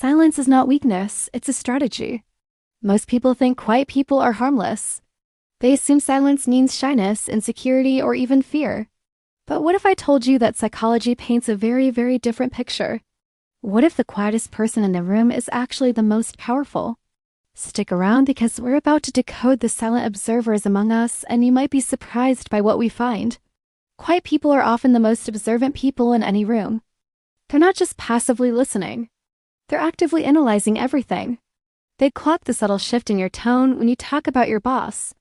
Silence is not weakness, it's a strategy. Most people think quiet people are harmless. They assume silence means shyness, insecurity, or even fear. But what if I told you that psychology paints a very, very different picture? What if the quietest person in the room is actually the most powerful? Stick around because we're about to decode the silent observers among us, and you might be surprised by what we find. Quiet people are often the most observant people in any room. They're not just passively listening. They're actively analyzing everything. They clock the subtle shift in your tone when you talk about your boss.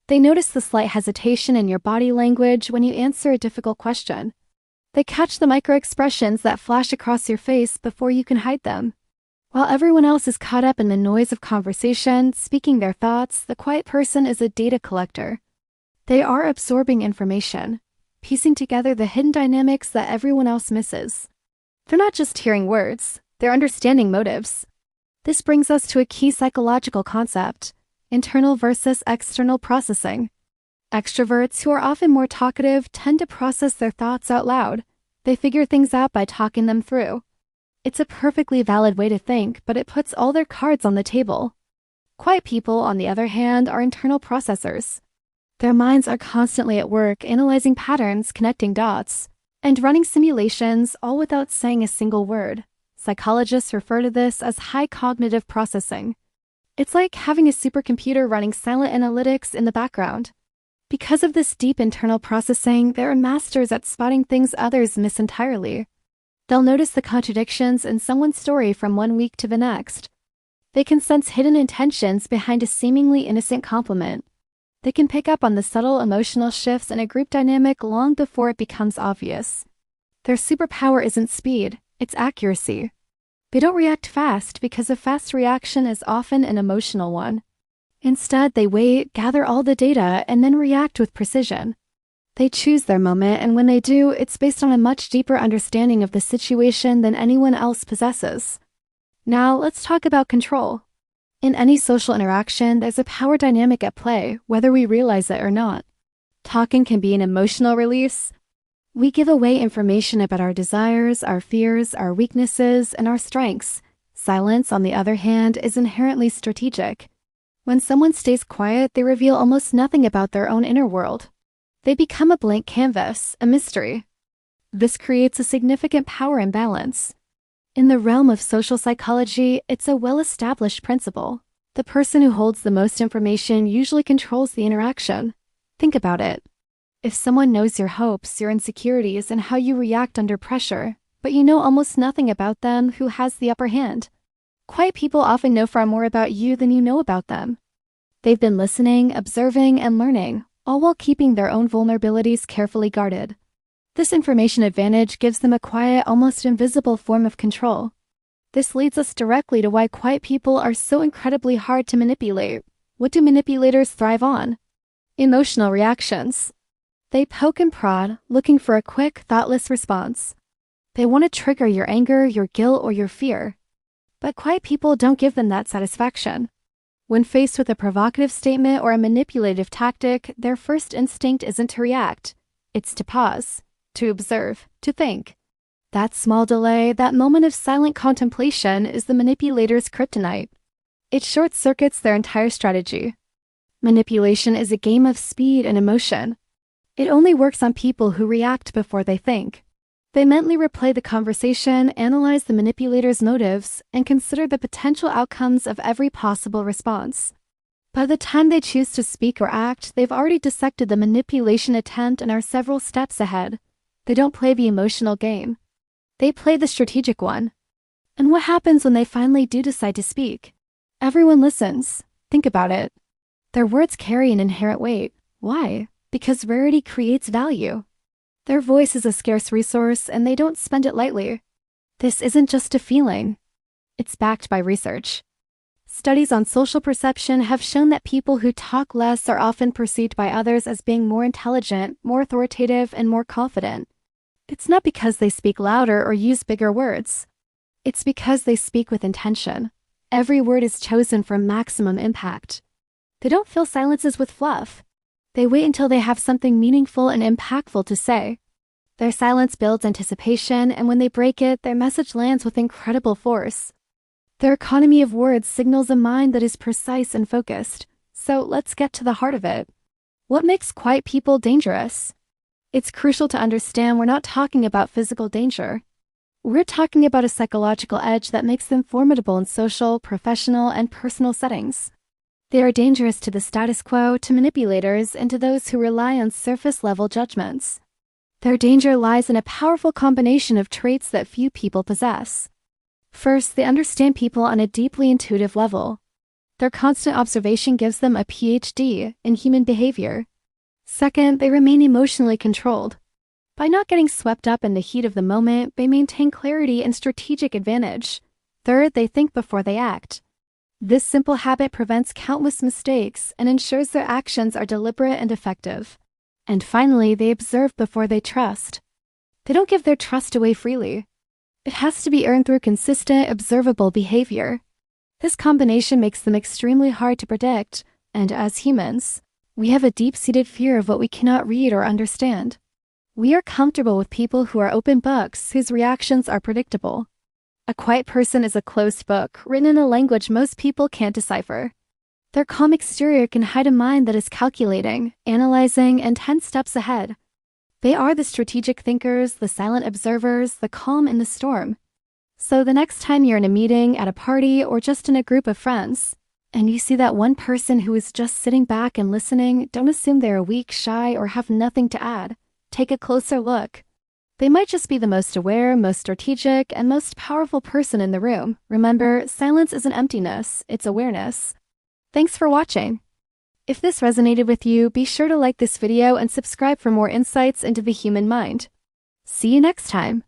They notice the slight hesitation in your body language when you answer a difficult question. They catch the micro-expressions that flash across your face before you can hide them. While everyone else is caught up in the noise of conversation, speaking their thoughts, the quiet person is a data collector. They are absorbing information, piecing together the hidden dynamics that everyone else misses. They're not just hearing words, they're understanding motives. This brings us to a key psychological concept: internal versus external processing. Extroverts, who are often more talkative, tend to process their thoughts out loud. They figure things out by talking them through. It's a perfectly valid way to think, but it puts all their cards on the table. Quiet people, on the other hand, are internal processors. Their minds are constantly at work, analyzing patterns, connecting dots, and running simulations, all without saying a single word. Psychologists refer to this as high cognitive processing. It's like having a supercomputer running silent analytics in the background. Because of this deep internal processing, they're masters at spotting things others miss entirely. They'll notice the contradictions in someone's story from one week to the next. They can sense hidden intentions behind a seemingly innocent compliment. They can pick up on the subtle emotional shifts in a group dynamic long before it becomes obvious. Their superpower isn't speed, it's accuracy. They don't react fast because a fast reaction is often an emotional one. Instead, they wait, gather all the data, and then react with precision. They choose their moment, and when they do, it's based on a much deeper understanding of the situation than anyone else possesses. Now, let's talk about control. In any social interaction, there's a power dynamic at play, whether we realize it or not. Talking can be an emotional release. We give away information about our desires, our fears, our weaknesses, and our strengths. Silence, on the other hand, is inherently strategic. When someone stays quiet, they reveal almost nothing about their own inner world. They become a blank canvas, a mystery. This creates a significant power imbalance. In the realm of social psychology, it's a well-established principle. The person who holds the most information usually controls the interaction. Think about it. If someone knows your hopes, your insecurities, and how you react under pressure, but you know almost nothing about them, who has the upper hand? Quiet people often know far more about you than you know about them. They've been listening, observing, and learning, all while keeping their own vulnerabilities carefully guarded. This information advantage gives them a quiet, almost invisible form of control. This leads us directly to why quiet people are so incredibly hard to manipulate. What do manipulators thrive on? Emotional reactions. They poke and prod, looking for a quick, thoughtless response. They want to trigger your anger, your guilt, or your fear. But quiet people don't give them that satisfaction. When faced with a provocative statement or a manipulative tactic, their first instinct isn't to react. It's to pause, to observe, to think. That small delay, that moment of silent contemplation, is the manipulator's kryptonite. It short-circuits their entire strategy. Manipulation is a game of speed and emotion. It only works on people who react before they think. They mentally replay the conversation, analyze the manipulator's motives, and consider the potential outcomes of every possible response. By the time they choose to speak or act, they've already dissected the manipulation attempt and are several steps ahead. They don't play the emotional game. They play the strategic one. And what happens when they finally do decide to speak? Everyone listens. Think about it. Their words carry an inherent weight. Why? Because rarity creates value. Their voice is a scarce resource, and they don't spend it lightly. This isn't just a feeling. It's backed by research. Studies on social perception have shown that people who talk less are often perceived by others as being more intelligent, more authoritative, and more confident. It's not because they speak louder or use bigger words. It's because they speak with intention. Every word is chosen for maximum impact. They don't fill silences with fluff. They wait until they have something meaningful and impactful to say. Their silence builds anticipation, and when they break it, their message lands with incredible force. Their economy of words signals a mind that is precise and focused. So let's get to the heart of it. What makes quiet people dangerous? It's crucial to understand we're not talking about physical danger. We're talking about a psychological edge that makes them formidable in social, professional, and personal settings. They are dangerous to the status quo, to manipulators, and to those who rely on surface-level judgments. Their danger lies in a powerful combination of traits that few people possess. First, they understand people on a deeply intuitive level. Their constant observation gives them a PhD in human behavior. Second, they remain emotionally controlled. By not getting swept up in the heat of the moment, they maintain clarity and strategic advantage. Third, they think before they act. This simple habit prevents countless mistakes and ensures their actions are deliberate and effective. And finally, they observe before they trust. They don't give their trust away freely. It has to be earned through consistent, observable behavior. This combination makes them extremely hard to predict, and as humans, we have a deep-seated fear of what we cannot read or understand. We are comfortable with people who are open books, whose reactions are predictable. A quiet person is a closed book, written in a language most people can't decipher. Their calm exterior can hide a mind that is calculating, analyzing, and 10 steps ahead. They are the strategic thinkers, the silent observers, the calm in the storm. So the next time you're in a meeting, at a party, or just in a group of friends, and you see that one person who is just sitting back and listening, don't assume they're weak, shy, or have nothing to add. Take a closer look. They might just be the most aware, most strategic, and most powerful person in the room. Remember, silence isn't emptiness, it's awareness. Thanks for watching. If this resonated with you, be sure to like this video and subscribe for more insights into the human mind. See you next time.